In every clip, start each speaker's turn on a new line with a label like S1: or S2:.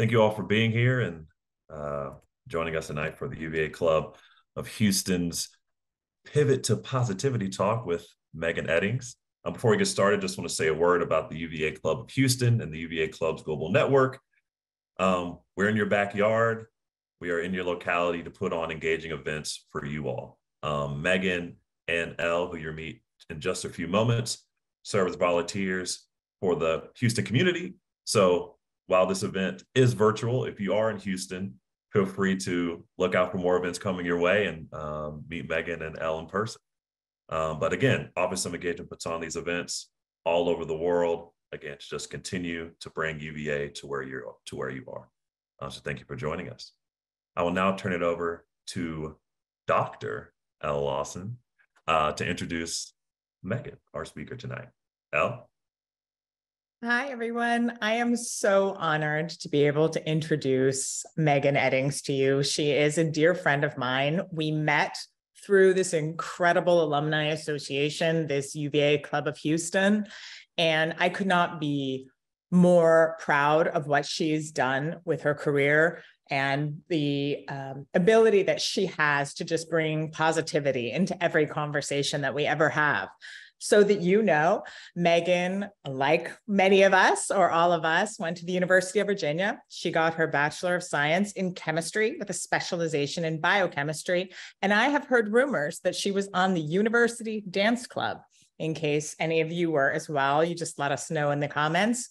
S1: Thank you all for being here and joining us tonight for the UVA Club of Houston's Pivot to Positivity Talk with Megan Eddings. Before we get started, just want to say a word about the UVA Club of Houston and the UVA Club's Global Network. We're in your backyard. We are in your locality to put on engaging events for you all. Megan and Elle, who you'll meet in just a few moments, serve as volunteers for the Houston community. So while this event is virtual, if you are in Houston, feel free to look out for more events coming your way and meet Megan and Elle in person. But again, Office of Engagement puts on these events all over the world. Again, to just continue to bring UVA to where you are. So thank you for joining us. I will now turn it over to Dr. Elle Lawson to introduce Megan, our speaker tonight. Elle?
S2: Hi, everyone. I am so honored to be able to introduce Megan Eddings to you. She is a dear friend of mine. We met through this incredible alumni association, this UVA Club of Houston, and I could not be more proud of what she's done with her career and the ability that she has to just bring positivity into every conversation that we ever have. So that you know, Megan, like many of us or all of us, went to the University of Virginia. She got her Bachelor of Science in Chemistry with a specialization in biochemistry. And I have heard rumors that she was on the University Dance Club. In case any of you were as well, you just let us know in the comments.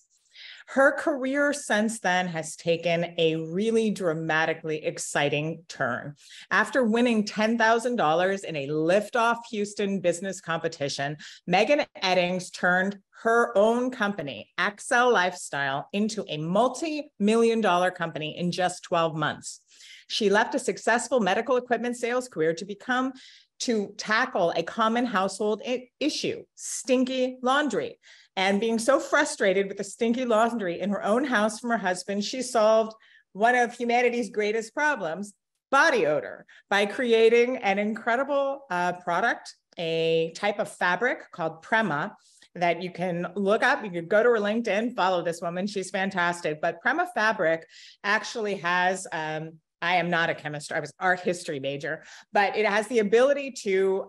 S2: Her career since then has taken a really dramatically exciting turn. After winning $10,000 in a Liftoff Houston business competition, Megan Eddings turned her own company, Accel Lifestyle, into a multi-million-dollar company in just 12 months. She left a successful medical equipment sales career to tackle a common household issue, stinky laundry. And being so frustrated with the stinky laundry in her own house from her husband, she solved one of humanity's greatest problems, body odor, by creating an incredible product, a type of fabric called Prema that you can look up. You could go to her LinkedIn, follow this woman. She's fantastic. But Prema fabric actually has, I am not a chemist, I was art history major, but it has the ability to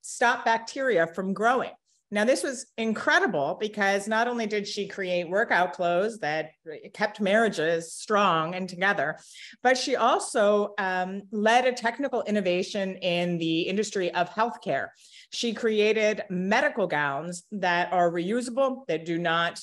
S2: stop bacteria from growing. Now, this was incredible because not only did she create workout clothes that kept marriages strong and together, but she also led a technical innovation in the industry of healthcare. She created medical gowns that are reusable, that do not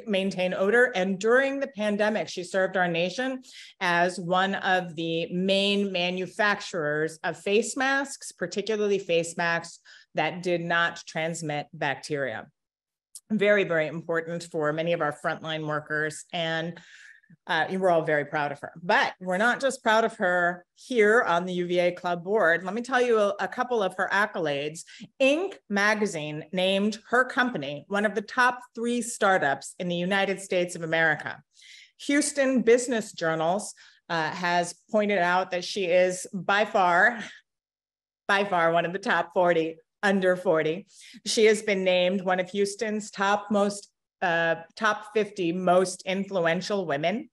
S2: maintain odor. And during the pandemic, she served our nation as one of the main manufacturers of face masks, particularly face masks that did not transmit bacteria. Very, very important for many of our frontline workers. And we're all very proud of her. But we're not just proud of her here on the UVA Club board. Let me tell you a couple of her accolades. Inc. magazine named her company one of the top 3 startups in the United States of America. Houston Business Journals has pointed out that she is by far one of the top 40 under 40. She has been named one of Houston's top 50 most influential women.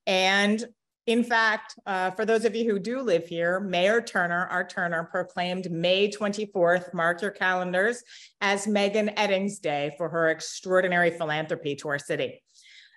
S2: And in fact, for those of you who do live here, Mayor Turner, our Turner, proclaimed May 24th, mark your calendars, as Megan Eddings Day for her extraordinary philanthropy to our city.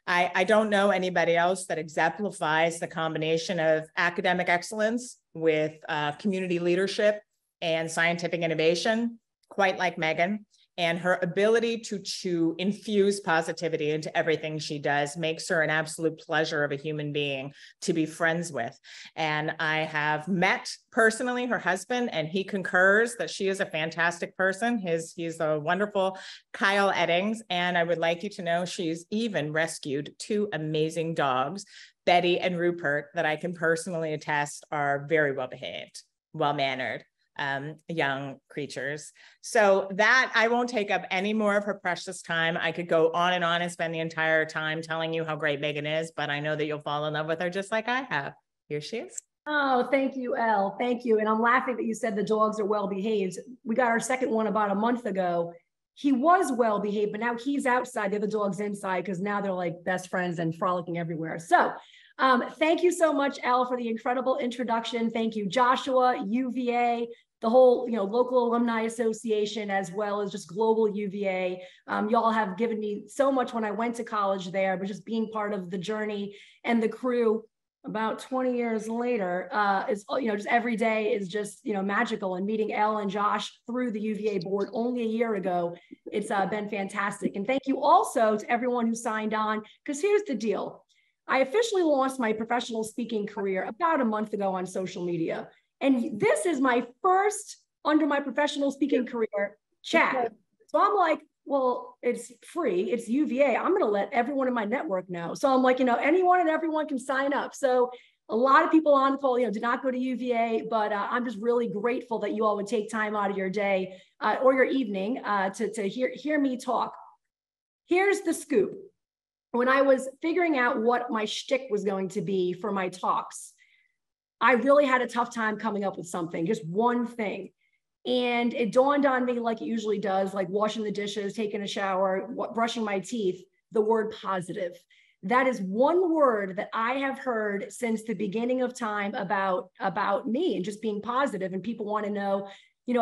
S2: I don't know anybody else that exemplifies the combination of academic excellence with community leadership and scientific innovation, quite like Megan. And her ability to infuse positivity into everything she does makes her an absolute pleasure of a human being to be friends with. And I have met personally her husband, and he concurs that she is a fantastic person. He's a wonderful Kyle Eddings. And I would like you to know she's even rescued 2 amazing dogs, Betty and Rupert, that I can personally attest are very well behaved, well-mannered. Young creatures. So that I won't take up any more of her precious time. I could go on and spend the entire time telling you how great Megan is, but I know that you'll fall in love with her just like I have. Here she is.
S3: Oh, thank you, Elle. Thank you. And I'm laughing that you said the dogs are well behaved. We got our second one about a month ago. he was well behaved, but now he's outside, the other dog's inside, because now they're like best friends and frolicking everywhere. So thank you so much, Elle, for the incredible introduction. Thank you, Joshua, UVA, the whole local alumni association, as well as just global UVA. Y'all have given me so much when I went to college there, but just being part of the journey and the crew about 20 years later is, just every day is just, magical. And meeting Elle and Josh through the UVA board only a year ago, it's been fantastic. And thank you also to everyone who signed on, because here's the deal. I officially launched my professional speaking career about a month ago on social media. And this is my first under my professional speaking career chat. So I'm like, well, it's free. It's UVA. I'm going to let everyone in my network know. So I'm like, anyone and everyone can sign up. So a lot of people on the call, did not go to UVA, but I'm just really grateful that you all would take time out of your day or your evening to hear me talk. Here's the scoop. When I was figuring out what my shtick was going to be for my talks, I really had a tough time coming up with something, just one thing. And it dawned on me, like it usually does, like washing the dishes, taking a shower, brushing my teeth, the word positive. That is one word that I have heard since the beginning of time about me and just being positive. And people want to know,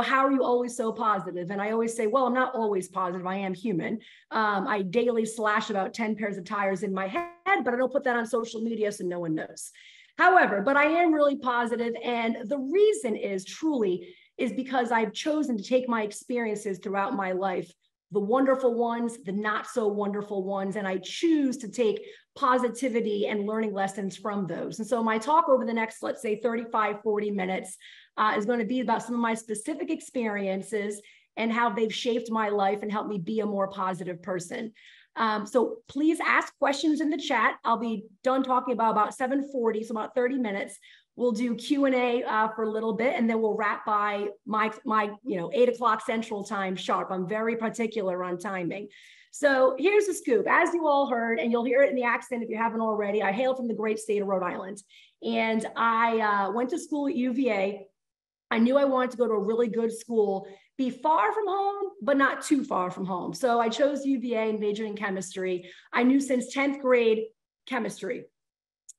S3: how are you always so positive? And I always say, well, I'm not always positive. I am human. I daily slash about 10 pairs of tires in my head, but I don't put that on social media so no one knows. However, but I am really positive, and the reason is because I've chosen to take my experiences throughout my life, the wonderful ones, the not so wonderful ones, and I choose to take positivity and learning lessons from those. And so my talk over the next, let's say 35, 40 minutes is going to be about some of my specific experiences and how they've shaped my life and helped me be a more positive person. So please ask questions in the chat. I'll be done talking about 7:40, so about 30 minutes. We'll do Q&A for a little bit, and then we'll wrap by my 8 o'clock Central Time sharp. I'm very particular on timing. So here's the scoop. As you all heard, and you'll hear it in the accent if you haven't already, I hail from the great state of Rhode Island. And I went to school at UVA. I knew I wanted to go to a really good school, be far from home, but not too far from home. So I chose UVA and majored in chemistry. I knew since 10th grade chemistry.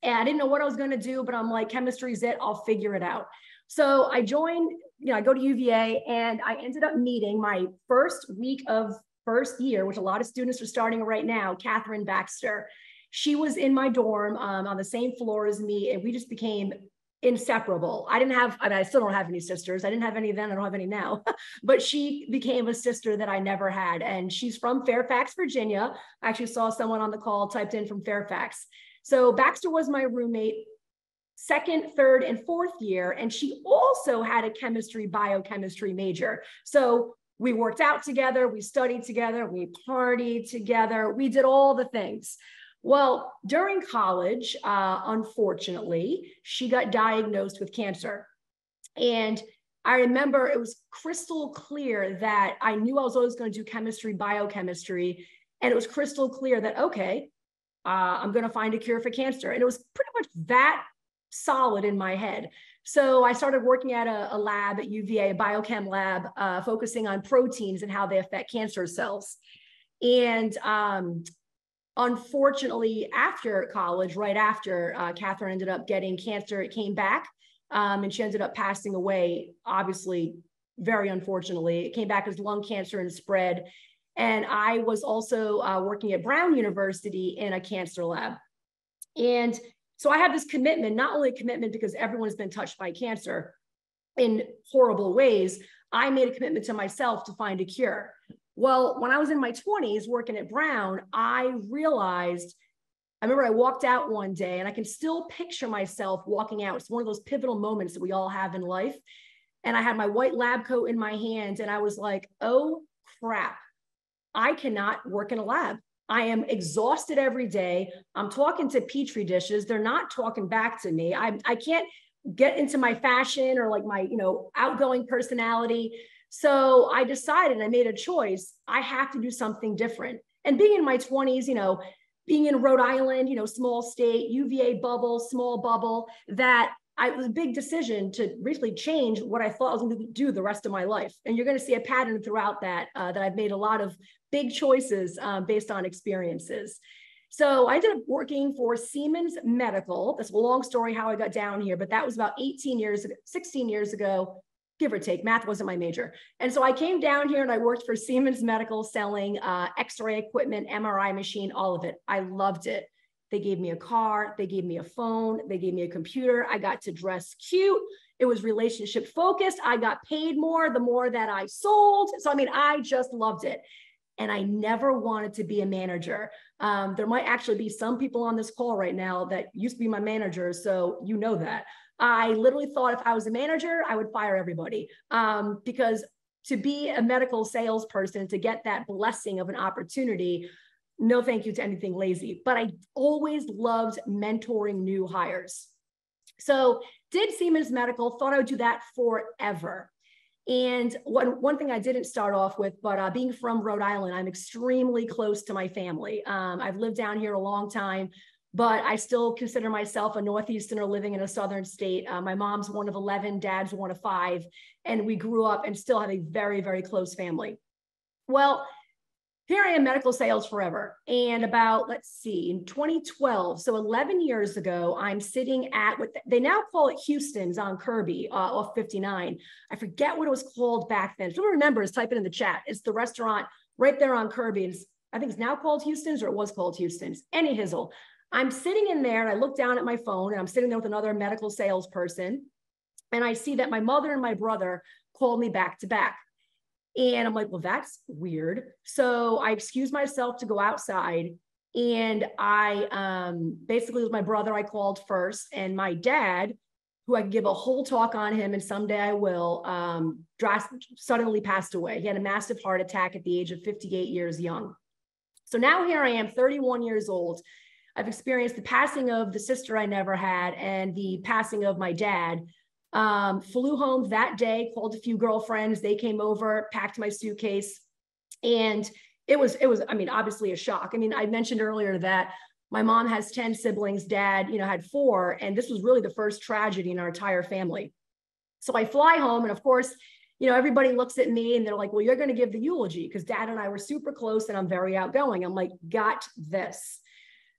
S3: And I didn't know what I was going to do, but I'm like, chemistry's it. I'll figure it out. So I joined, I go to UVA, and I ended up meeting my first week of first year, which a lot of students are starting right now, Catherine Baxter. She was in my dorm on the same floor as me, and we just became inseparable. I still don't have any sisters. I didn't have any then. I don't have any now, but she became a sister that I never had. And she's from Fairfax, Virginia. I actually saw someone on the call typed in from Fairfax. So Baxter was my roommate second, third, and fourth year. And she also had a biochemistry major. So we worked out together, we studied together, we partied together, we did all the things. Well, during college, unfortunately, she got diagnosed with cancer. And I remember it was crystal clear that I knew I was always going to do chemistry, biochemistry. And it was crystal clear that, okay, I'm going to find a cure for cancer. And it was pretty much that solid in my head. So I started working at a lab at UVA, a biochem lab, focusing on proteins and how they affect cancer cells. And unfortunately, after college, right after, Catherine ended up getting cancer, it came back, and she ended up passing away, obviously, very unfortunately. It came back as lung cancer and spread. And I was also working at Brown University in a cancer lab. And so I have this commitment, not only a commitment because everyone's been touched by cancer in horrible ways, I made a commitment to myself to find a cure. Well, when I was in my 20s working at Brown, I remember I walked out one day, and I can still picture myself walking out. It's one of those pivotal moments that we all have in life. And I had my white lab coat in my hand, and I was like, oh crap, I cannot work in a lab. I am exhausted every day. I'm talking to Petri dishes. They're not talking back to me. I can't get into my fashion or like my, outgoing personality. So I decided, I made a choice. I have to do something different. And being in my 20s, being in Rhode Island, small state, UVA bubble, small bubble, that it was a big decision to really change what I thought I was going to do the rest of my life. And you're going to see a pattern throughout that, that I've made a lot of big choices based on experiences. So I ended up working for Siemens Medical. That's a long story how I got down here, but that was about 16 years ago, give or take. Math wasn't my major. And so I came down here and I worked for Siemens Medical selling X-ray equipment, MRI machine, all of it. I loved it. They gave me a car, they gave me a phone, they gave me a computer. I got to dress cute. It was relationship focused. I got paid more the more that I sold. So, I mean, I just loved it. And I never wanted to be a manager. There might actually be some people on this call right now that used to be my manager. So you know that. I literally thought if I was a manager, I would fire everybody because to be a medical salesperson, to get that blessing of an opportunity, no thank you to anything lazy, but I always loved mentoring new hires. So did Siemens Medical, thought I would do that forever. And one thing I didn't start off with, but being from Rhode Island, I'm extremely close to my family. I've lived down here a long time, but I still consider myself a Northeasterner living in a Southern state. My mom's one of 11, dad's one of 5, and we grew up and still have a very, very close family. Well, here I am, medical sales forever. And about, let's see, in 2012, so 11 years ago, I'm sitting at what they now call it Houston's on Kirby off 59. I forget what it was called back then. If someone remembers, type it in the chat. It's the restaurant right there on Kirby. I think it's now called Houston's, or it was called Houston's. Any hizzle. I'm sitting in there and I look down at my phone and I'm sitting there with another medical salesperson. And I see that my mother and my brother called me back to back. And I'm like, well, that's weird. So I excused myself to go outside. And I basically, with my brother, I called first. And my dad, who I could give a whole talk on him, and someday I will, suddenly passed away. He had a massive heart attack at the age of 58 years young. So now here I am, 31 years old. I've experienced the passing of the sister I never had and the passing of my dad. Flew home that day, called a few girlfriends. They came over, packed my suitcase. And it was, I mean, obviously a shock. I mean, I mentioned earlier that my mom has 10 siblings, dad, had 4. And this was really the first tragedy in our entire family. So I fly home and of course, everybody looks at me and they're like, well, you're going to give the eulogy because dad and I were super close and I'm very outgoing. I'm like, got this.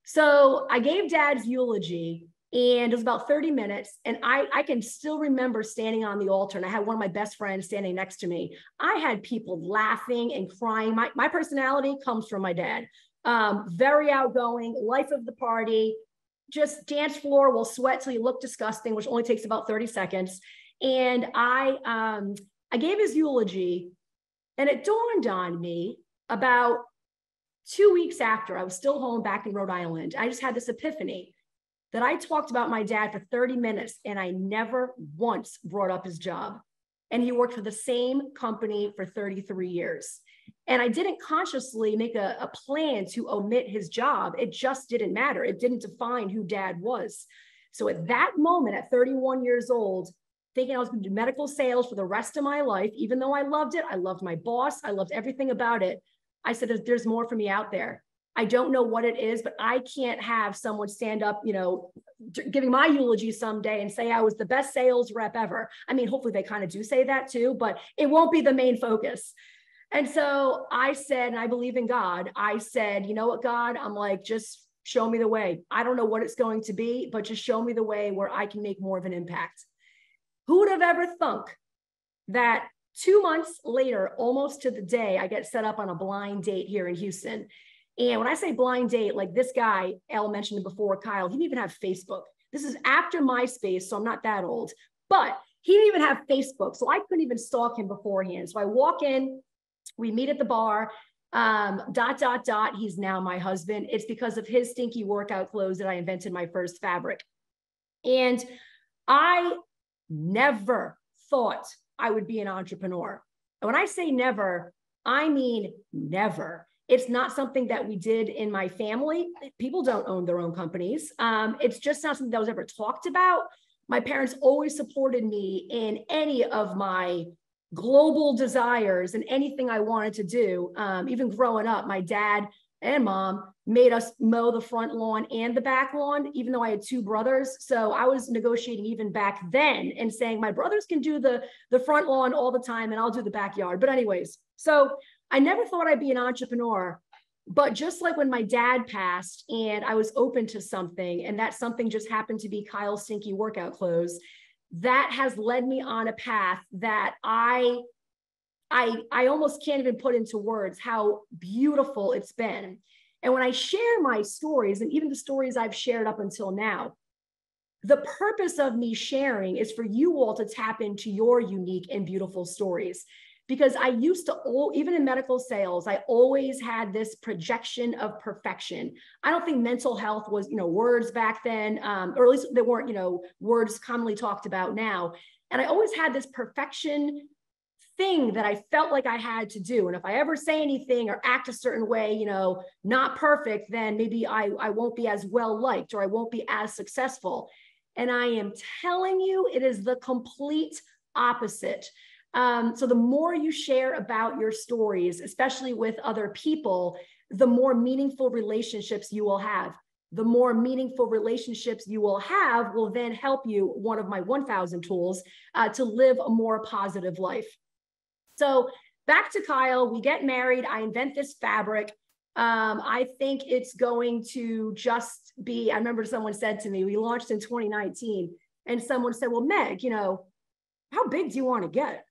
S3: So I gave dad's eulogy. And it was about 30 minutes. And I can still remember standing on the altar and I had one of my best friends standing next to me. I had people laughing and crying. My personality comes from my dad. Very outgoing, life of the party, just dance floor will sweat till you look disgusting, which only takes about 30 seconds. And I gave his eulogy and it dawned on me about 2 weeks after I was still home back in Rhode Island. I just had this epiphany that I talked about my dad for 30 minutes and I never once brought up his job. And he worked for the same company for 33 years. And I didn't consciously make a plan to omit his job. It just didn't matter. It didn't define who dad was. So at that moment, at 31 years old, thinking I was going to do medical sales for the rest of my life, even though I loved it, I loved my boss, I loved everything about it. I said, there's more for me out there. I don't know what it is, but I can't have someone stand up, giving my eulogy someday and say I was the best sales rep ever. I mean, hopefully they kind of do say that too, but it won't be the main focus. And so I said, and I believe in God, I said, you know what, God, I'm like, just show me the way. I don't know what it's going to be, but just show me the way where I can make more of an impact. Who would have ever thunk that 2 months later, almost to the day, I get set up on a blind date here in Houston. And when I say blind date, like this guy, Elle mentioned it before, Kyle, he didn't even have Facebook. This is after MySpace, so I'm not that old, but he didn't even have Facebook. So I couldn't even stalk him beforehand. So I walk in, we meet at the bar, ... He's now my husband. It's because of his stinky workout clothes that I invented my first fabric. And I never thought I would be an entrepreneur. And when I say never, I mean never. It's not something that we did in my family. People don't own their own companies. It's just not something that was ever talked about. My parents always supported me in any of my global desires and anything I wanted to do. Even growing up, my dad and mom made us mow the front lawn and the back lawn, even though I had two brothers. So I was negotiating even back then and saying my brothers can do the front lawn all the time and I'll do the backyard. But anyways, so I never thought I'd be an entrepreneur. But just like when my dad passed and I was open to something, and that something just happened to be Kyle's stinky workout clothes, that has led me on a path that I almost can't even put into words how beautiful it's been. And when I share my stories, and even the stories I've shared up until now, the purpose of me sharing is for you all to tap into your unique and beautiful stories. Because I used to, even in medical sales, I always had this projection of perfection. I don't think mental health was, words back then, or at least they weren't, words commonly talked about now. And I always had this perfection thing that I felt like I had to do. And if I ever say anything or act a certain way, not perfect, then maybe I won't be as well liked or I won't be as successful. And I am telling you, it is the complete opposite. So the more you share about your stories, especially with other people, the more meaningful relationships you will have. The more meaningful relationships you will have will then help you, one of my 1,000 tools, to live a more positive life. So back to Kyle, we get married. I invent this fabric. I think it's going to just be, I remember someone said to me, we launched in 2019, and someone said, well, Meg, how big do you want to get?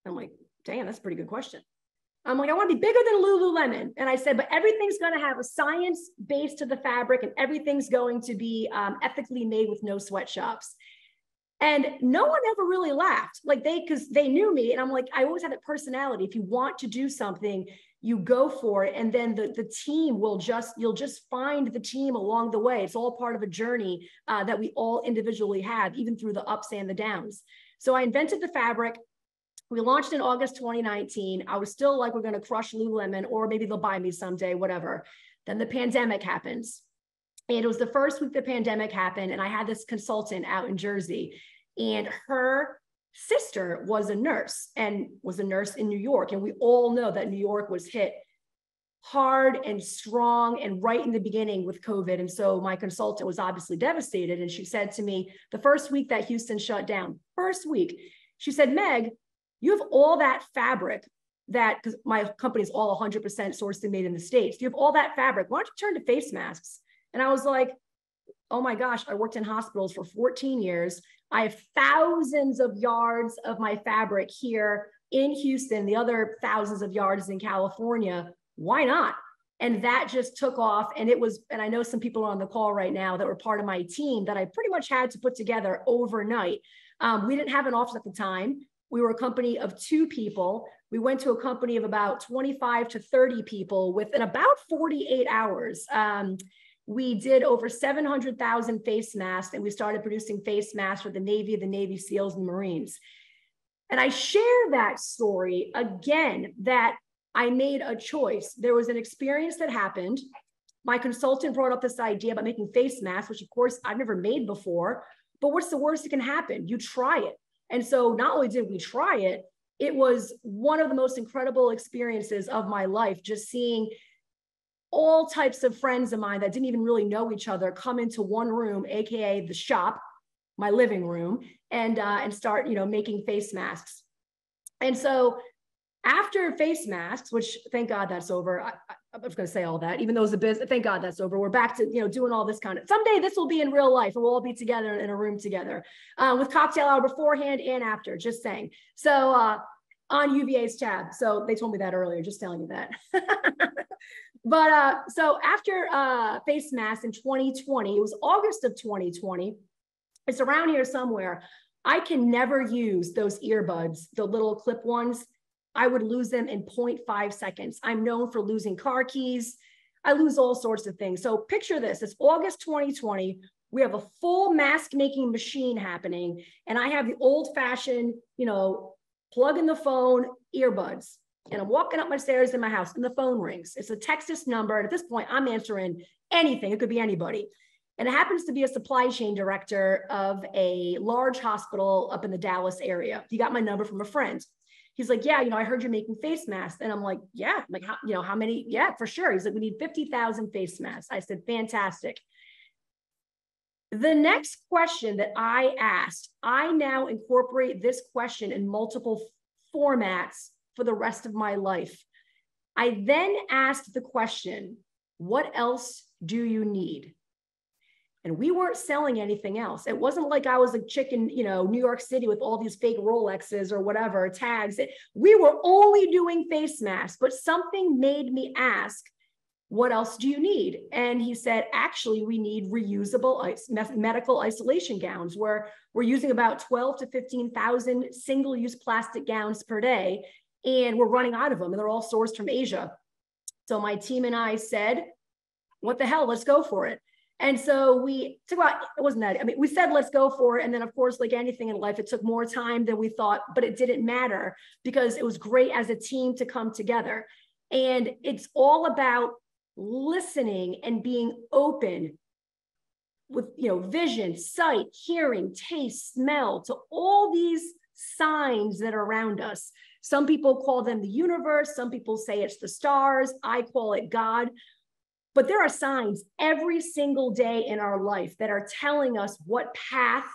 S3: I'm like, damn, that's a pretty good question. I'm like, I want to be bigger than Lululemon. And I said, but everything's going to have a science base to the fabric and everything's going to be ethically made with no sweatshops. And no one ever really laughed, because they knew me. And I'm like, I always had that personality. If you want to do something, you go for it. And then the team you'll just find the team along the way. It's all part of a journey that we all individually have, even through the ups and the downs. So I invented the fabric. We launched in August 2019. I was still like, we're going to crush Lululemon, or maybe they'll buy me someday, whatever. Then the pandemic happens. And it was the first week the pandemic happened. And I had this consultant out in Jersey, and her sister was a nurse in New York. And we all know that New York was hit hard and strong and right in the beginning with COVID. And so my consultant was obviously devastated. And she said to me, the first week that Houston shut down, first week, she said, Meg, you have all that fabric because my company is all 100% sourced and made in the States. You have all that fabric. Why don't you turn to face masks? And I was like, oh my gosh, I worked in hospitals for 14 years. I have thousands of yards of my fabric here in Houston. The other thousands of yards in California. Why not? And that just took off. And I know some people are on the call right now that were part of my team that I pretty much had to put together overnight. We didn't have an office at the time. We were a company of 2 people. We went to a company of about 25 to 30 people within about 48 hours. We did over 700,000 face masks, and we started producing face masks for the Navy SEALs, and the Marines. And I share that story again, that I made a choice. There was an experience that happened. My consultant brought up this idea about making face masks, which of course I've never made before, but what's the worst that can happen? You try it. And so not only did we try it, it was one of the most incredible experiences of my life, just seeing all types of friends of mine that didn't even really know each other come into one room, AKA the shop, my living room, and start, making face masks. And so after face masks, which thank God that's over. I was going to say all that, even though it was a business, thank God that's over. We're back to, doing all this kind of, someday this will be in real life and we'll all be together in a room together with cocktail hour beforehand and after, just saying. So on UVA's tab. So they told me that earlier, just telling you that. But so after face masks in 2020, it was August of 2020. It's around here somewhere. I can never use those earbuds, the little clip ones. I would lose them in 0.5 seconds. I'm known for losing car keys. I lose all sorts of things. So picture this, it's August 2020. We have a full mask making machine happening. And I have the old fashioned, plug in the phone earbuds. And I'm walking up my stairs in my house and the phone rings. It's a Texas number. And at this point, I'm answering anything. It could be anybody. And it happens to be a supply chain director of a large hospital up in the Dallas area. He got my number from a friend. he's like, yeah, I heard you're making face masks. And I'm like, yeah, I'm like, how many? Yeah, for sure. He's like, we need 50,000 face masks. I said, fantastic. The next question that I asked, I now incorporate this question in multiple formats for the rest of my life. I then asked the question, what else do you need? And we weren't selling anything else. It wasn't like I was a chick in, New York City with all these fake Rolexes or whatever, tags. We were only doing face masks, but something made me ask, what else do you need? And he said, actually, we need reusable medical isolation gowns, where we're using about 12 to 15,000 single-use plastic gowns per day, and we're running out of them, and they're all sourced from Asia. So my team and I said, what the hell, let's go for it. And so we took about, it wasn't that, we said, let's go for it. And then of course, like anything in life, it took more time than we thought, but it didn't matter because it was great as a team to come together. And it's all about listening and being open with, vision, sight, hearing, taste, smell, to all these signs that are around us. Some people call them the universe. Some people say it's the stars. I call it God. But there are signs every single day in our life that are telling us what path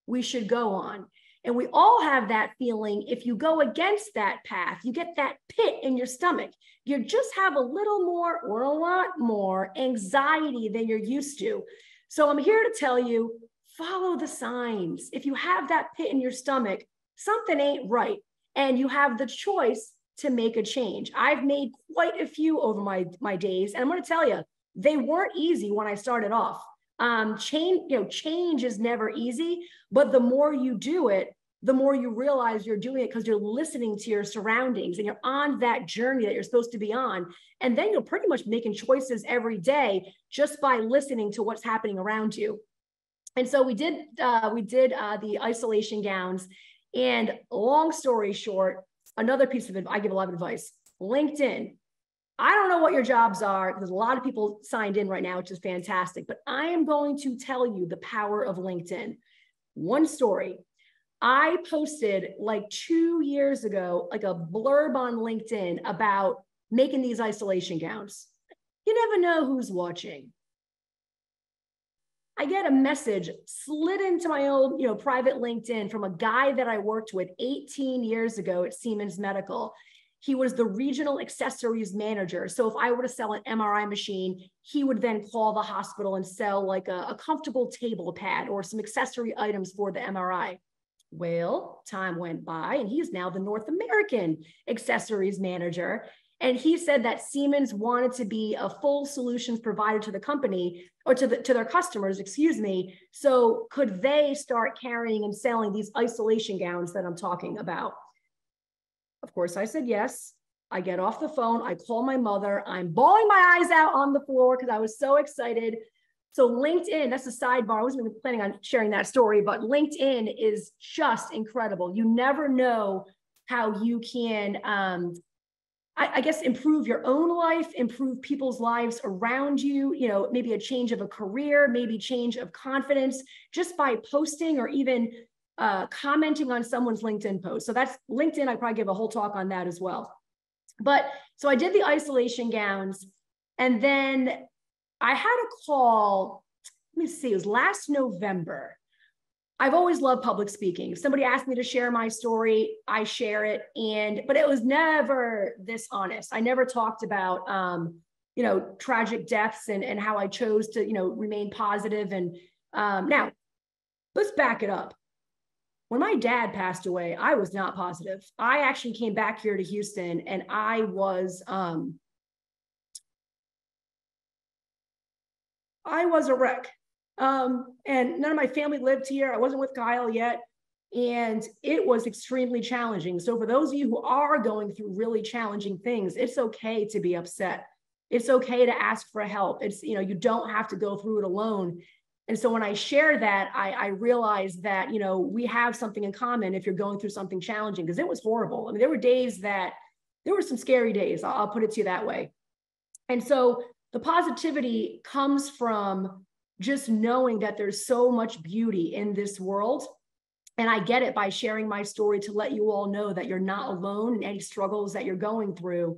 S3: we should go on. And we all have that feeling. If you go against that path, you get that pit in your stomach. You just have a little more or a lot more anxiety than you're used to. So I'm here to tell you, follow the signs. If you have that pit in your stomach, something ain't right. And you have the choice to make a change. I've made quite a few over my days. And I'm going to tell you, they weren't easy when I started off. Change is never easy, but the more you do it, the more you realize you're doing it because you're listening to your surroundings and you're on that journey that you're supposed to be on. And then you're pretty much making choices every day just by listening to what's happening around you. And so we did the isolation gowns. And long story short, another piece of advice, I give a lot of advice, LinkedIn. I don't know what your jobs are because a lot of people signed in right now, which is fantastic, but I am going to tell you the power of LinkedIn. One story, I posted like 2 years ago, like a blurb on LinkedIn about making these isolation gowns. You never know who's watching. I get a message slid into my old, private LinkedIn from a guy that I worked with 18 years ago at Siemens Medical. He was the regional accessories manager. So if I were to sell an MRI machine, he would then call the hospital and sell like a comfortable table pad or some accessory items for the MRI. Well, time went by and he's now the North American accessories manager. And he said that Siemens wanted to be a full solutions provider to the company or to their customers, So could they start carrying and selling these isolation gowns that I'm talking about? Of course, I said yes. I get off the phone. I call my mother. I'm bawling my eyes out on the floor because I was so excited. So LinkedIn, that's a sidebar. I wasn't even planning on sharing that story, but LinkedIn is just incredible. You never know how you can, I guess, improve your own life, improve people's lives around you, maybe a change of a career, maybe change of confidence, just by posting or even commenting on someone's LinkedIn post. So that's LinkedIn. I probably give a whole talk on that as well. But so I did the isolation gowns, and then I had a call, let me see, it was last November. I've always loved public speaking. If somebody asked me to share my story, I share it. But it was never this honest. I never talked about, tragic deaths and how I chose to, remain positive. And now let's back it up. When my dad passed away, I was not positive. I actually came back here to Houston and I was a wreck. And none of my family lived here. I wasn't with Kyle yet. And it was extremely challenging. So for those of you who are going through really challenging things, it's okay to be upset. It's okay to ask for help. It's, you don't have to go through it alone. And so when I share that, I realized that, we have something in common if you're going through something challenging, because it was horrible. I mean, there were some scary days. I'll put it to you that way. And so the positivity comes from just knowing that there's so much beauty in this world. And I get it by sharing my story to let you all know that you're not alone in any struggles that you're going through.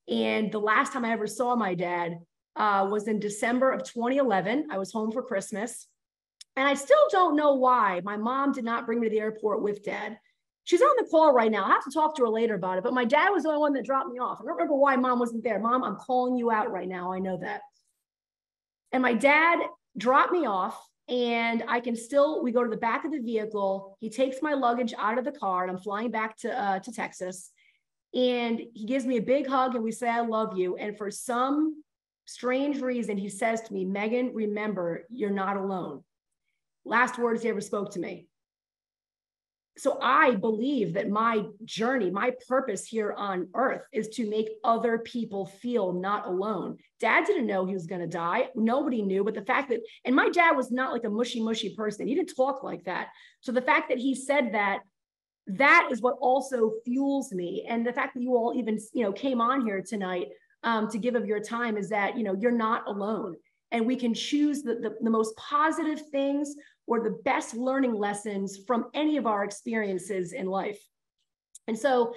S3: And the last time I ever saw my dad was in December of 2011. I was home for Christmas. And I still don't know why my mom did not bring me to the airport with dad. She's on the call right now. I have to talk to her later about it, but my dad was the only one that dropped me off. I don't remember why mom wasn't there. Mom, I'm calling you out right now. I know that. And my dad dropped me off, and we go to the back of the vehicle. He takes my luggage out of the car, and I'm flying back to Texas. And he gives me a big hug, and we say, I love you. And for some strange reason, he says to me, Megan, remember, you're not alone. Last words he ever spoke to me. So I believe that my journey, my purpose here on earth is to make other people feel not alone. Dad didn't know he was going to die. Nobody knew, but the fact that, and my dad was not like a mushy person. He didn't talk like that. So the fact that he said that, that is what also fuels me. And the fact that you all even, came on here tonight to give of your time is that, you're not alone. And we can choose the most positive things or the best learning lessons from any of our experiences in life. And so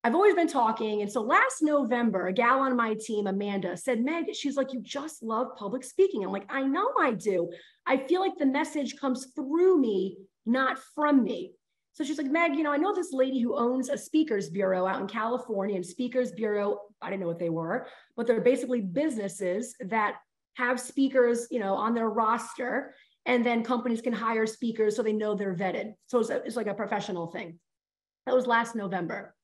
S3: I've always been talking. And so last November, a gal on my team, Amanda, said, Meg, she's like, you just love public speaking. I'm like, I know I do. I feel like the message comes through me, not from me. So she's like, Meg, I know this lady who owns a speakers bureau out in California, and speakers bureau, I didn't know what they were, but they're basically businesses that have speakers, on their roster, and then companies can hire speakers so they know they're vetted. So it's like a professional thing. That was last November.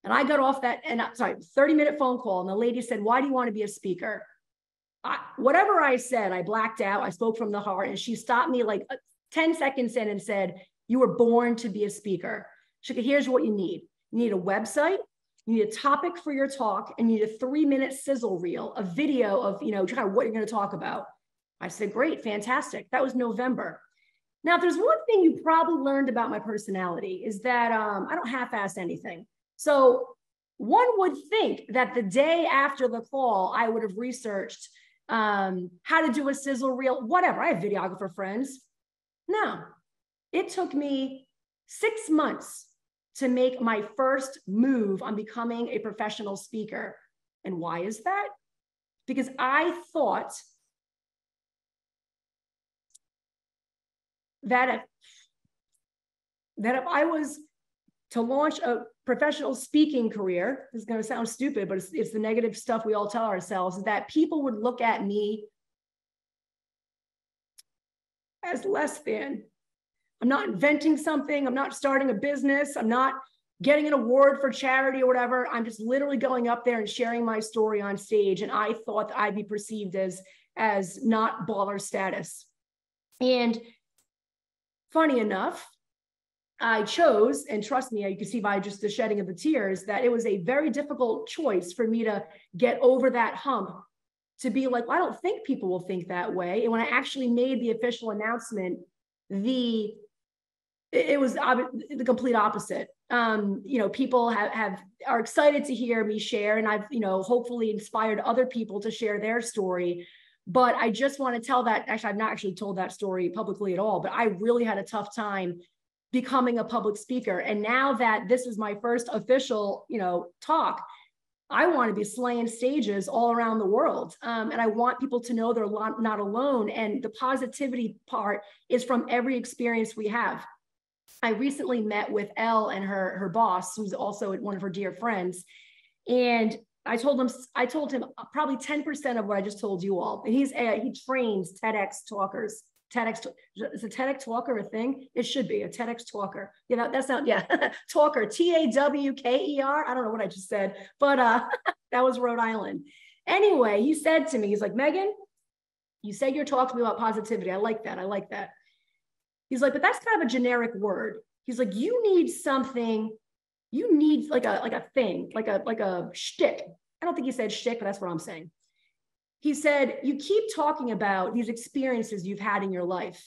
S3: And I got off that, 30-minute phone call, and the lady said, why do you want to be a speaker? Whatever I said, I blacked out. I spoke from the heart, and she stopped me like 10 seconds in and said, you were born to be a speaker. She said, here's what you need. You need a website. You need a topic for your talk, and you need a 3-minute sizzle reel, a video of, kind of what you're going to talk about. I said, great, fantastic. That was November. Now, if there's one thing you probably learned about my personality is that I don't half-ass anything. So one would think that the day after the call, I would have researched how to do a sizzle reel, whatever. I have videographer friends. No, it took me 6 months to make my first move on becoming a professional speaker. And why is that? Because I thought that if I was to launch a professional speaking career, this is going to sound stupid, but it's the negative stuff we all tell ourselves, is that people would look at me as less than. I'm not inventing something. I'm not starting a business. I'm not getting an award for charity or whatever. I'm just literally going up there and sharing my story on stage. And I thought that I'd be perceived as not baller status. And funny enough, I chose, and trust me, you can see by just the shedding of the tears, that it was a very difficult choice for me to get over that hump, to be like, well, I don't think people will think that way. And when I actually made the official announcement, it was the complete opposite. People are excited to hear me share, and I've, hopefully inspired other people to share their story. But I just want to tell that, actually, I've not actually told that story publicly at all, but I really had a tough time becoming a public speaker. And now that this is my first official, talk, I want to be slaying stages all around the world. And I want people to know they're not alone. And the positivity part is from every experience we have. I recently met with Elle and her boss, who's also one of her dear friends. And I told him probably 10% of what I just told you all. And he trains TEDx talkers. Is a TEDx talker a thing? It should be a TEDx talker. That's not, talker, TAWKER. I don't know what I just said, but that was Rhode Island. Anyway, he said to me, he's like, Megan, you said you're talking about positivity. I like that. He's like, but that's kind of a generic word. He's like, you need something, you need like a thing, like a shtick. I don't think he said shtick, but that's what I'm saying. He said, you keep talking about these experiences you've had in your life.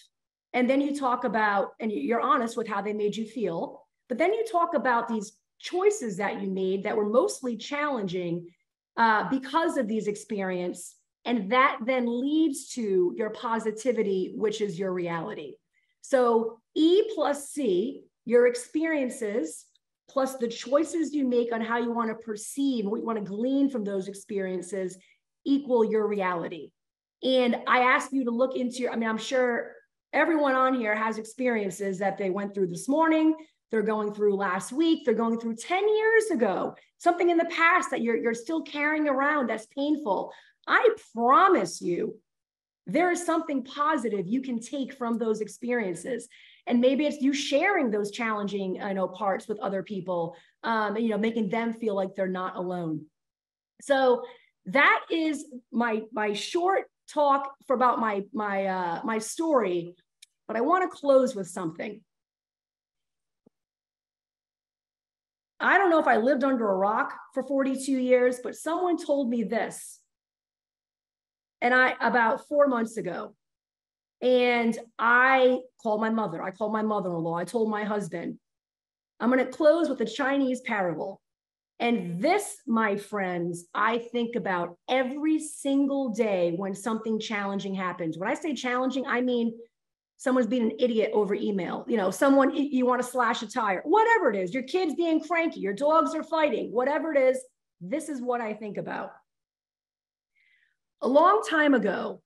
S3: And then you talk about, and you're honest with how they made you feel, but then you talk about these choices that you made that were mostly challenging because of these experiences. And that then leads to your positivity, which is your reality. So E plus C, your experiences, plus the choices you make on how you want to perceive, what you want to glean from those experiences, equal your reality. And I ask you to look into your, I mean, I'm sure everyone on here has experiences that they went through this morning, they're going through last week, they're going through 10 years ago, something in the past that you're still carrying around that's painful. I promise you, there is something positive you can take from those experiences. And maybe it's you sharing those challenging, parts with other people, making them feel like they're not alone. So that is my short talk for about my story, but I want to close with something. I don't know if I lived under a rock for 42 years, but someone told me this. And about 4 months ago, and I called my mother. I called my mother-in-law. I told my husband, I'm going to close with a Chinese parable. And this, my friends, I think about every single day when something challenging happens. When I say challenging, I mean someone's being an idiot over email. Someone, you want to slash a tire, whatever it is, your kids being cranky, your dogs are fighting, whatever it is, this is what I think about. A long time ago,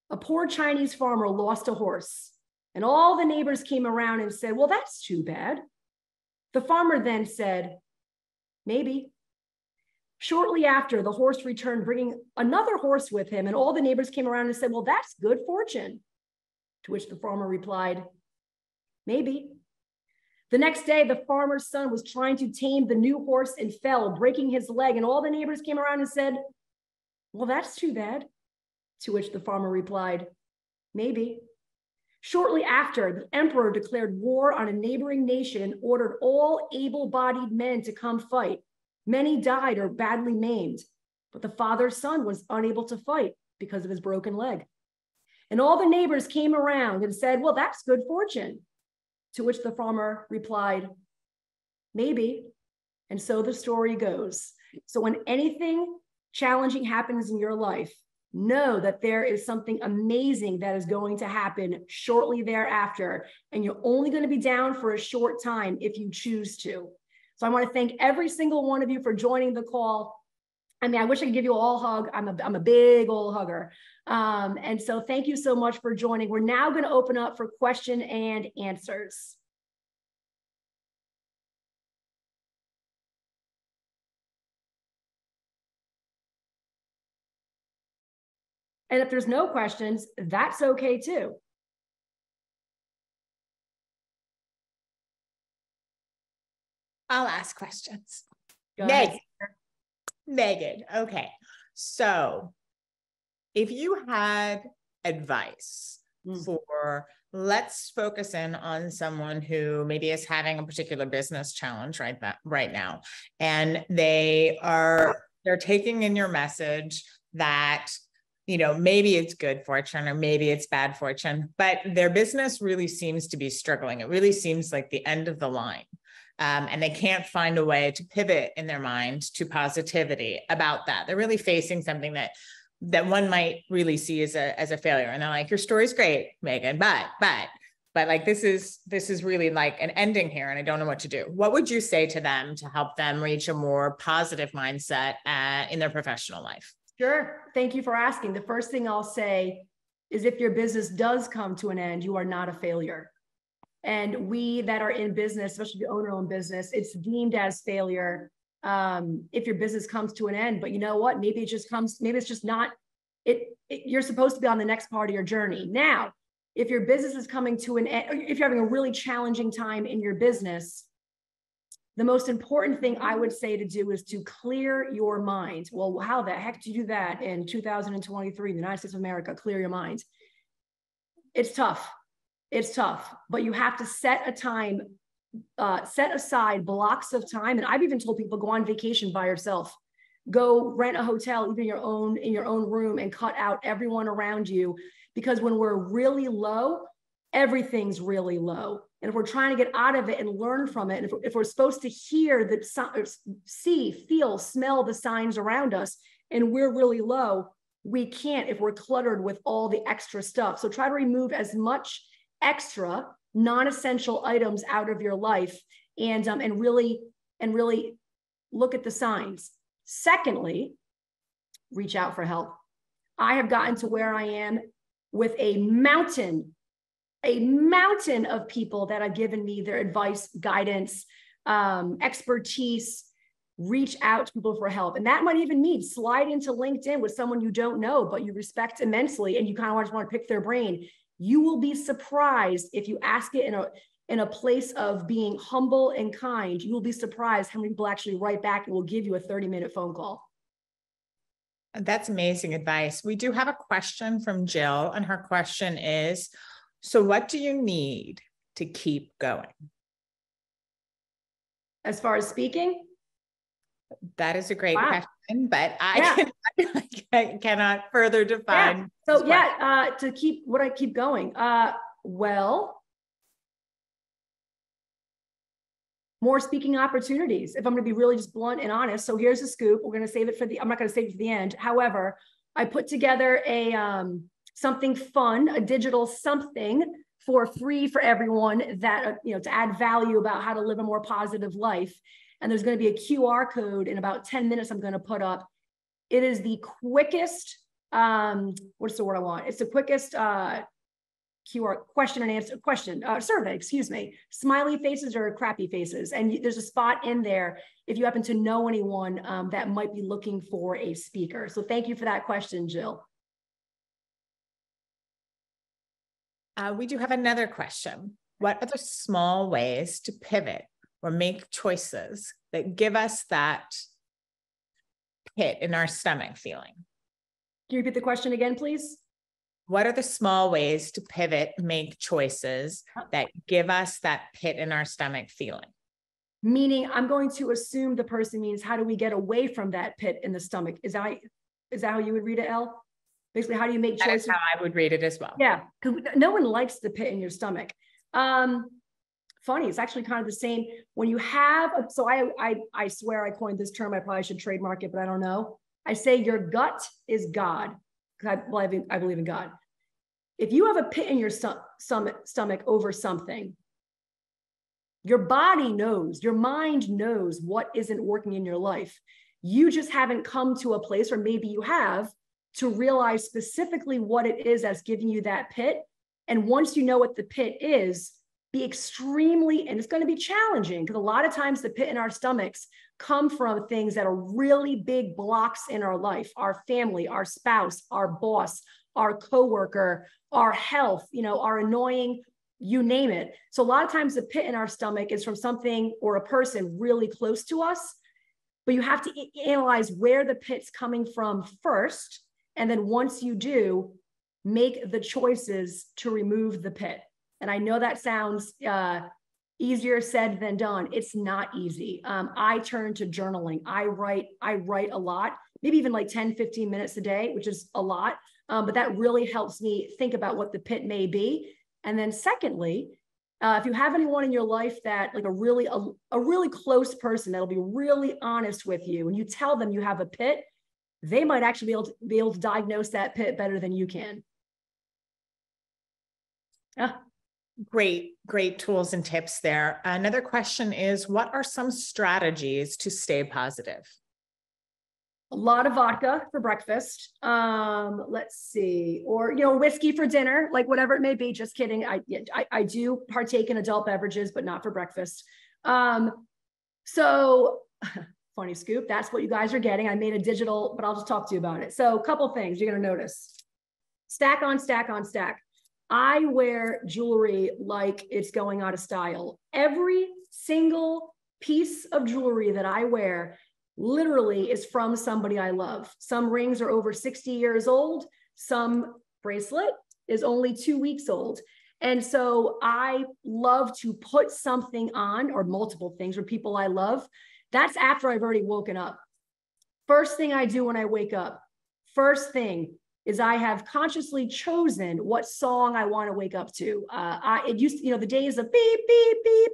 S3: a poor Chinese farmer lost a horse, and all the neighbors came around and said, well, that's too bad. The farmer then said, maybe. Shortly after, the horse returned, bringing another horse with him, and all the neighbors came around and said, well, that's good fortune. To which the farmer replied, maybe. The next day, the farmer's son was trying to tame the new horse and fell, breaking his leg, and all the neighbors came around and said, well, that's too bad. To which the farmer replied, maybe. Shortly after, the emperor declared war on a neighboring nation and ordered all able-bodied men to come fight. Many died or badly maimed, but the father's son was unable to fight because of his broken leg. And all the neighbors came around and said, well, that's good fortune. To which the farmer replied, maybe. And so the story goes. So when anything challenging happens in your life, know that there is something amazing that is going to happen shortly thereafter. And you're only going to be down for a short time if you choose to. So I want to thank every single one of you for joining the call. I mean, I wish I could give you all a hug. I'm a big old hugger. And so thank you so much for joining. We're now going to open up for question and answers. And if there's no questions, that's okay too.
S2: I'll ask questions.
S3: Go ahead.
S2: Megan, okay. So if you had advice for, let's focus in on someone who maybe is having a particular business challenge right now, and they're taking in your message that, maybe it's good fortune or maybe it's bad fortune, but their business really seems to be struggling. It really seems like the end of the line. And they can't find a way to pivot in their mind to positivity about that. They're really facing something that one might really see as a failure. And they're like, your story's great, Megan, but like, this is really like an ending here, and I don't know what to do. What would you say to them to help them reach a more positive mindset in their professional life?
S3: Sure. Thank you for asking. The first thing I'll say is, if your business does come to an end, you are not a failure. And we that are in business, especially the owner-owned business, it's deemed as failure if your business comes to an end. But you know what? Maybe it's just not, you're supposed to be on the next part of your journey. Now, if your business is coming to an end, if you're having a really challenging time in your business, the most important thing I would say to do is to clear your mind. Well, how the heck do you do that in 2023 in the United States of America? Clear your mind. It's tough. It's tough, but you have to set aside blocks of time. And I've even told people, go on vacation by yourself, go rent a hotel, even in your own room, and cut out everyone around you. Because when we're really low, everything's really low. And if we're trying to get out of it and learn from it, and if we're supposed to hear, see, feel, smell the signs around us, and we're really low, we can't if we're cluttered with all the extra stuff. So try to remove as much extra non-essential items out of your life and really look at the signs. Secondly, reach out for help. I have gotten to where I am with a mountain of people that have given me their advice, guidance, expertise. Reach out to people for help. And that might even mean slide into LinkedIn with someone you don't know, but you respect immensely, and you kind of just want to pick their brain. You will be surprised if you ask it in a place of being humble and kind. You will be surprised how many people actually write back and will give you a 30-minute phone call.
S2: That's amazing advice. We do have a question from Jill, and her question is, so what do you need to keep going?
S3: As far as speaking?
S2: That is a great question, but I cannot further define.
S3: So to keep going. Well, more speaking opportunities, if I'm going to be really just blunt and honest. So here's the scoop. We're going to save it I'm not going to save it for the end. However, I put together something fun, a digital something for free for everyone that, to add value about how to live a more positive life. And there's going to be a QR code in about 10 minutes I'm going to put up. It is the quickest, what's the word I want? It's the quickest QR survey, smiley faces or crappy faces. And there's a spot in there if you happen to know anyone that might be looking for a speaker. So thank you for that question, Jill.
S2: We do have another question. What are the small ways to pivot or make choices that give us that pit in our stomach feeling?
S3: Can you repeat the question again, please?
S2: What are the small ways to pivot, make choices that give us that pit in our stomach feeling?
S3: Meaning, I'm going to assume the person means, how do we get away from that pit in the stomach? Is that how you would read it, Elle? Basically, how do you make choices?
S2: That's how I would read it as well.
S3: Yeah, because no one likes the pit in your stomach. Funny, it's actually kind of the same when you have, so I swear I coined this term, I probably should trademark it, but I don't know. I say your gut is God, because I believe in God. If you have a pit in your stomach over something, your body knows, your mind knows what isn't working in your life. You just haven't come to a place, or maybe you have, to realize specifically what it is that's giving you that pit. And once you know what the pit is, be extremely, and it's going to be challenging, because a lot of times the pit in our stomachs come from things that are really big blocks in our life, our family, our spouse, our boss, our coworker, our health, our annoying, you name it. So a lot of times the pit in our stomach is from something or a person really close to us, but you have to analyze where the pit's coming from first. And then once you do, make the choices to remove the pit. And I know that sounds easier said than done. It's not easy. I turn to journaling. I write a lot, maybe even like 10, 15 minutes a day, which is a lot. But that really helps me think about what the pit may be. And then secondly, if you have anyone in your life that like a really close person that'll be really honest with you, and you tell them you have a pit, they might actually be able to diagnose that pit better than you can. Yeah.
S2: Great tools and tips there. Another question is, what are some strategies to stay positive?
S3: A lot of vodka for breakfast. Let's see, or, whiskey for dinner, like whatever it may be. Just kidding. I do partake in adult beverages, but not for breakfast. So funny scoop. That's what you guys are getting. I made a digital, but I'll just talk to you about it. So a couple things you're going to notice. Stack on stack on stack. I wear jewelry like it's going out of style. Every single piece of jewelry that I wear literally is from somebody I love. Some rings are over 60 years old. Some bracelet is only 2 weeks old. And so I love to put something on, or multiple things, for people I love. That's after I've already woken up. First thing I do when I wake up, first thing is I have consciously chosen what song I want to wake up to. It used to, the days of beep, beep, beep.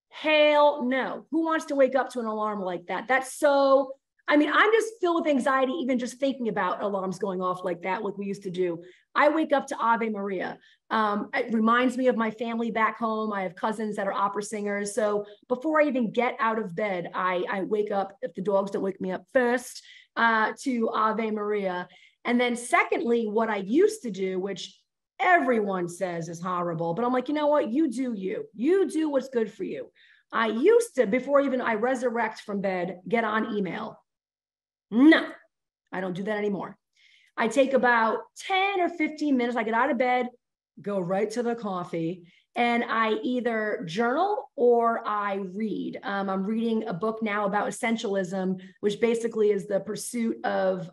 S3: Hell no. Who wants to wake up to an alarm like that? That's so I mean, I'm just filled with anxiety, even just thinking about alarms going off like that, like we used to do. I wake up to Ave Maria. It reminds me of my family back home. I have cousins that are opera singers. So before I even get out of bed, I wake up, if the dogs don't wake me up first, to Ave Maria. And then secondly, what I used to do, which everyone says is horrible, but I'm like, you know what? You do what's good for you. I used to, before even I resurrect from bed, get on email. No, I don't do that anymore. I take about 10 or 15 minutes. I get out of bed, go right to the coffee, and I either journal or I read. I'm reading a book now about essentialism, which basically is the pursuit of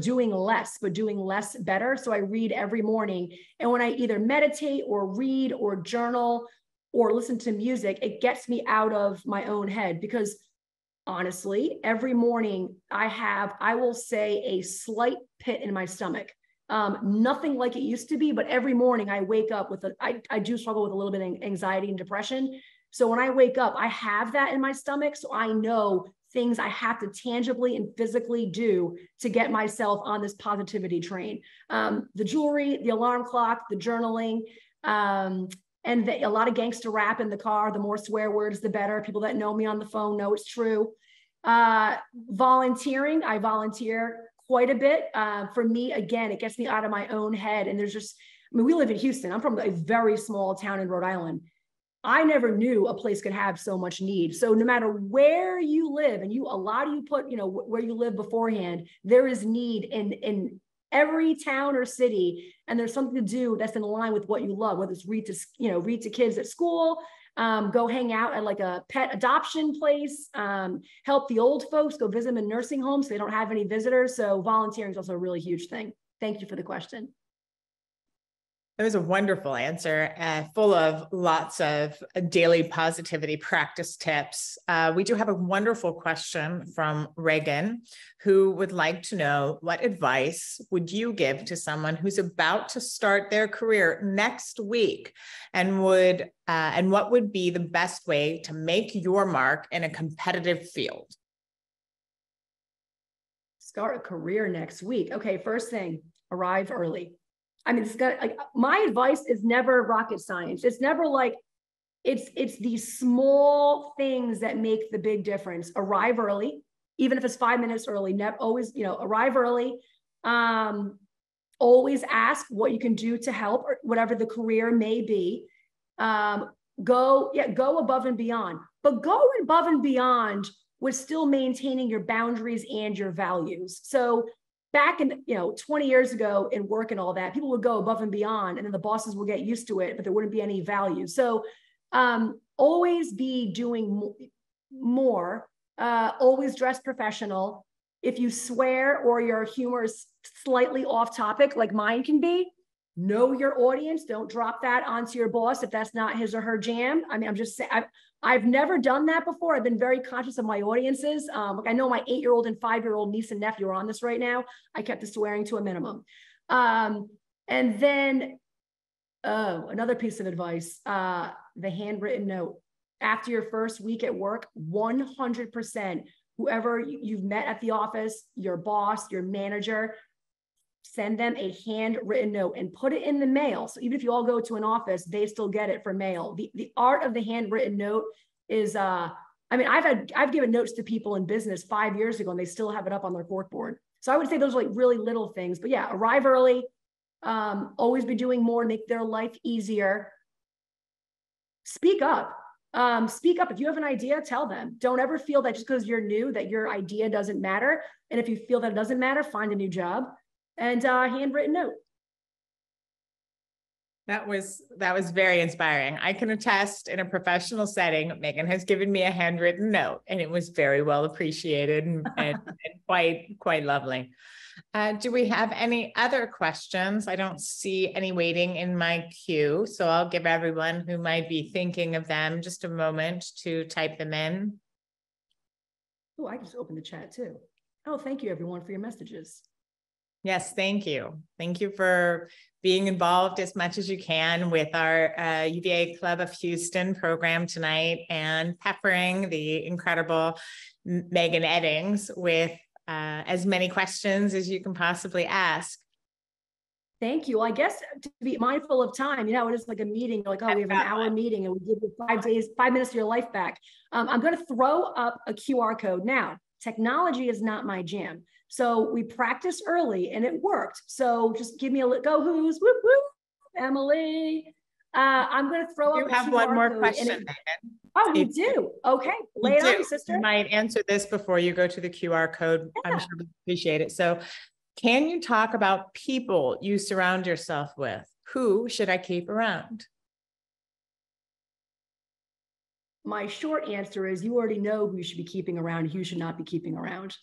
S3: doing less, but doing less better. So I read every morning. And when I either meditate or read or journal or listen to music, it gets me out of my own head, because honestly, every morning I will say a slight pit in my stomach. Nothing like it used to be, but every morning I wake up with I do struggle with a little bit of anxiety and depression. So when I wake up, I have that in my stomach. So I know things I have to tangibly and physically do to get myself on this positivity train. The jewelry, the alarm clock, the journaling, and a lot of gangster rap in the car. The more swear words, the better. People that know me on the phone know it's true. Volunteering, I volunteer quite a bit. For me, again, it gets me out of my own head. And there's just, I mean, we live in Houston. I'm from a very small town in Rhode Island. I never knew a place could have so much need. So no matter where you live, and a lot of you put, where you live beforehand, there is need in every town or city, and there's something to do that's in line with what you love, whether it's read to kids at school, go hang out at like a pet adoption place, help the old folks, go visit them in nursing homes so they don't have any visitors. So volunteering is also a really huge thing. Thank you for the question.
S2: That was a wonderful answer, full of lots of daily positivity practice tips. We do have a wonderful question from Reagan, who would like to know, what advice would you give to someone who's about to start their career next week, and what would be the best way to make your mark in a competitive field?
S3: Start a career next week. Okay, first thing, arrive early. I mean, my advice is never rocket science. It's never like, it's these small things that make the big difference. Arrive early, even if it's 5 minutes early. Always, arrive early. Always ask what you can do to help, or whatever the career may be. Go above and beyond, but go above and beyond with still maintaining your boundaries and your values. So back in, 20 years ago in work and all that, people would go above and beyond, and then the bosses would get used to it, but there wouldn't be any value. So always be doing more, always dress professional. If you swear or your humor is slightly off topic, like mine can be, know your audience. Don't drop that onto your boss if that's not his or her jam. I mean, I'm just saying, I've never done that before. I've been very conscious of my audiences. I know my 8-year-old and 5-year-old niece and nephew are on this right now. I kept the swearing to a minimum. And then, another piece of advice, the handwritten note. After your first week at work, 100%, whoever you've met at the office, your boss, your manager, send them a handwritten note and put it in the mail. So even if you all go to an office, they still get it for mail. The art of the handwritten note is, I've given notes to people in business 5 years ago, and they still have it up on their corkboard. So I would say those are like really little things, but yeah, arrive early, always be doing more, make their life easier. Speak up. Speak up. If you have an idea, tell them. Don't ever feel that just because you're new, that your idea doesn't matter. And if you feel that it doesn't matter, find a new job. And handwritten note.
S2: That was very inspiring. I can attest, in a professional setting, Megan has given me a handwritten note, and it was very well appreciated and quite lovely. Do we have any other questions? I don't see any waiting in my queue, so I'll give everyone who might be thinking of them just a moment to type them in.
S3: Oh, I just opened the chat too. Oh, thank you everyone for your messages.
S2: Yes, thank you. Thank you for being involved as much as you can with our UVA Club of Houston program tonight and peppering the incredible Megan Eddings with as many questions as you can possibly ask.
S3: Thank you. I guess to be mindful of time, it is like a meeting, like, oh, we have an hour meeting and we give you 5 minutes of your life back. I'm going to throw up a QR code. Now, technology is not my jam. So we practiced early and it worked. So just give me a go who's, whoop, whoop, Emily. I'm going to throw up a QR code.
S2: You have one more question, Megan.
S3: Oh, we do. Okay. Lay it on me, sister.
S2: You might answer this before you go to the QR code. Yeah. I'm sure we appreciate it. So can you talk about people you surround yourself with? Who should I keep around?
S3: My short answer is you already know who you should be keeping around, who you should not be keeping around.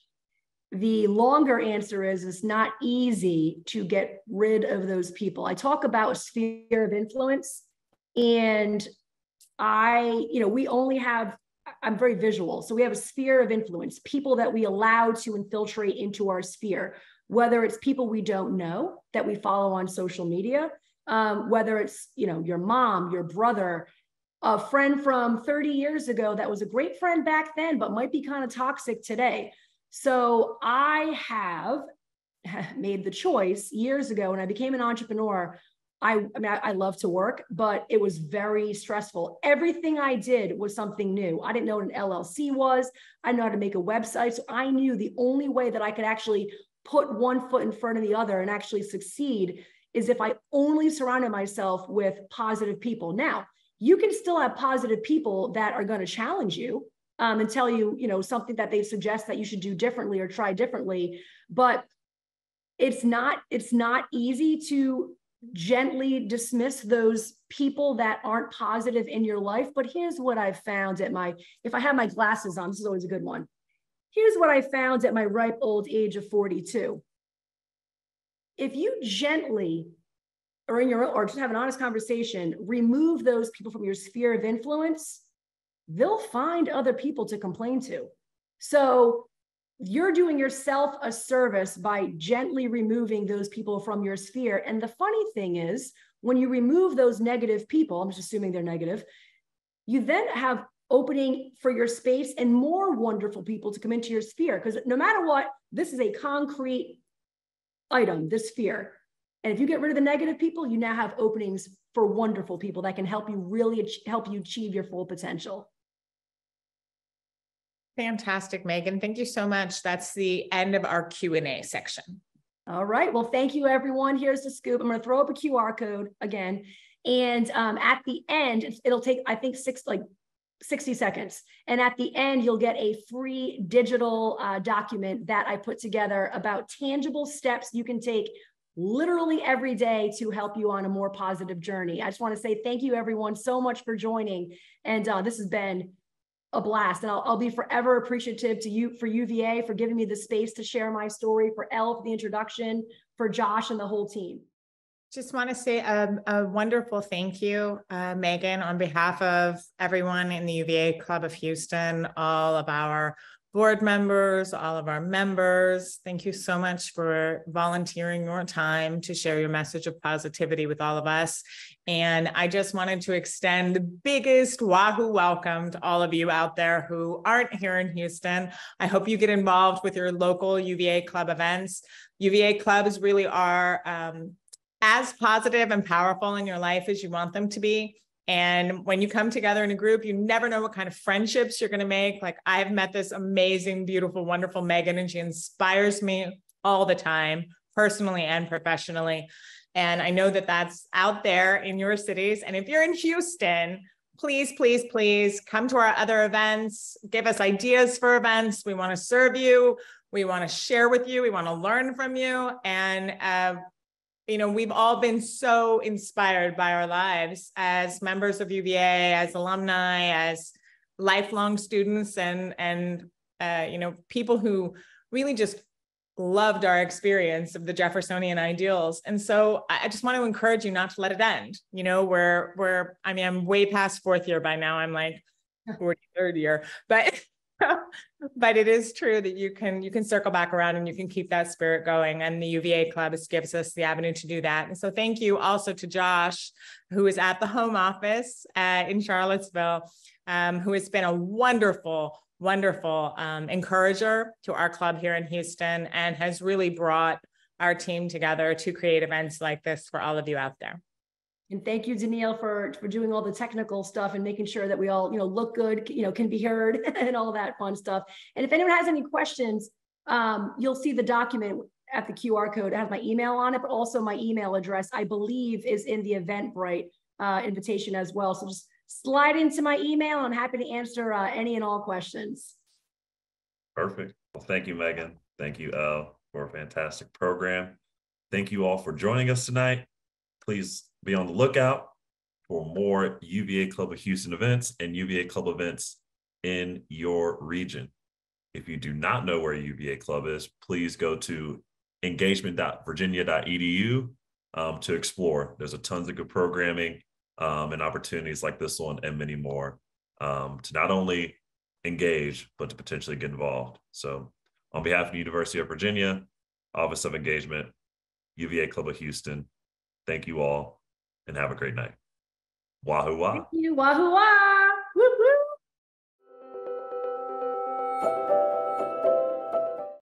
S3: The longer answer is it's not easy to get rid of those people. I talk about a sphere of influence, and we only have, I'm very visual. So we have a sphere of influence, people that we allow to infiltrate into our sphere, whether it's people we don't know that we follow on social media, whether it's, your mom, your brother, a friend from 30 years ago that was a great friend back then, but might be kind of toxic today. So I have made the choice years ago when I became an entrepreneur. I love to work, but it was very stressful. Everything I did was something new. I didn't know what an LLC was. I didn't know how to make a website. So I knew the only way that I could actually put one foot in front of the other and actually succeed is if I only surrounded myself with positive people. Now, you can still have positive people that are going to challenge you and tell you, something that they suggest that you should do differently or try differently. But it's not easy to gently dismiss those people that aren't positive in your life. But here's what I've found if I have my glasses on, this is always a good one. Here's what I found at my ripe old age of 42. If you gently, or just have an honest conversation, remove those people from your sphere of influence, they'll find other people to complain to. So you're doing yourself a service by gently removing those people from your sphere. And the funny thing is, when you remove those negative people, I'm just assuming they're negative, you then have opening for your space and more wonderful people to come into your sphere. Because no matter what, this is a concrete item, this sphere. And if you get rid of the negative people, you now have openings for wonderful people that can help you help you achieve your full potential.
S2: Fantastic, Megan. Thank you so much. That's the end of our Q&A section.
S3: All right. Well, thank you, everyone. Here's the scoop. I'm going to throw up a QR code again. And at the end, it'll take, I think, 60 seconds. And at the end, you'll get a free digital document that I put together about tangible steps you can take literally every day to help you on a more positive journey. I just want to say thank you, everyone, so much for joining. And this has been a blast. And I'll be forever appreciative to you, for UVA, for giving me the space to share my story, for Elle for the introduction, for Josh and the whole team.
S2: Just want to say a wonderful thank you, Megan, on behalf of everyone in the UVA Club of Houston, all of our board members, all of our members. Thank you so much for volunteering your time to share your message of positivity with all of us. And I just wanted to extend the biggest Wahoo welcome to all of you out there who aren't here in Houston. I hope you get involved with your local UVA Club events. UVA clubs really are as positive and powerful in your life as you want them to be. And when you come together in a group, you never know what kind of friendships you're going to make. Like, I've met this amazing, beautiful, wonderful Megan, and she inspires me all the time, personally and professionally. And I know that that's out there in your cities. And if you're in Houston, please, please, please come to our other events. Give us ideas for events. We want to serve you. We want to share with you. We want to learn from you. And we've all been so inspired by our lives as members of UVA, as alumni, as lifelong students, and people who really just loved our experience of the Jeffersonian ideals. And so I just want to encourage you not to let it end. I'm way past fourth year by now. I'm like 43rd year, but But it is true that you can circle back around and you can keep that spirit going. And the UVA Club gives us the avenue to do that. And so thank you also to Josh, who is at the home office in Charlottesville, who has been a wonderful encourager to our club here in Houston and has really brought our team together to create events like this for all of you out there.
S3: And thank you, Danielle, for doing all the technical stuff and making sure that we all, look good, can be heard and all that fun stuff. And if anyone has any questions, you'll see the document at the QR code. It has my email on it, but also my email address, I believe, is in the Eventbrite invitation as well. So just slide into my email. I'm happy to answer any and all questions.
S1: Perfect. Well, thank you, Megan. Thank you, Elle, for a fantastic program. Thank you all for joining us tonight. Please be on the lookout for more UVA Club of Houston events and UVA Club events in your region. If you do not know where UVA Club is, please go to engagement.virginia.edu to explore. There's a tons of good programming and opportunities like this one and many more to not only engage, but to potentially get involved. So on behalf of the University of Virginia, Office of Engagement, UVA Club of Houston, thank you all and have a great night. Wahoo wah.
S3: Thank you. Wahoo wah. Woo woo.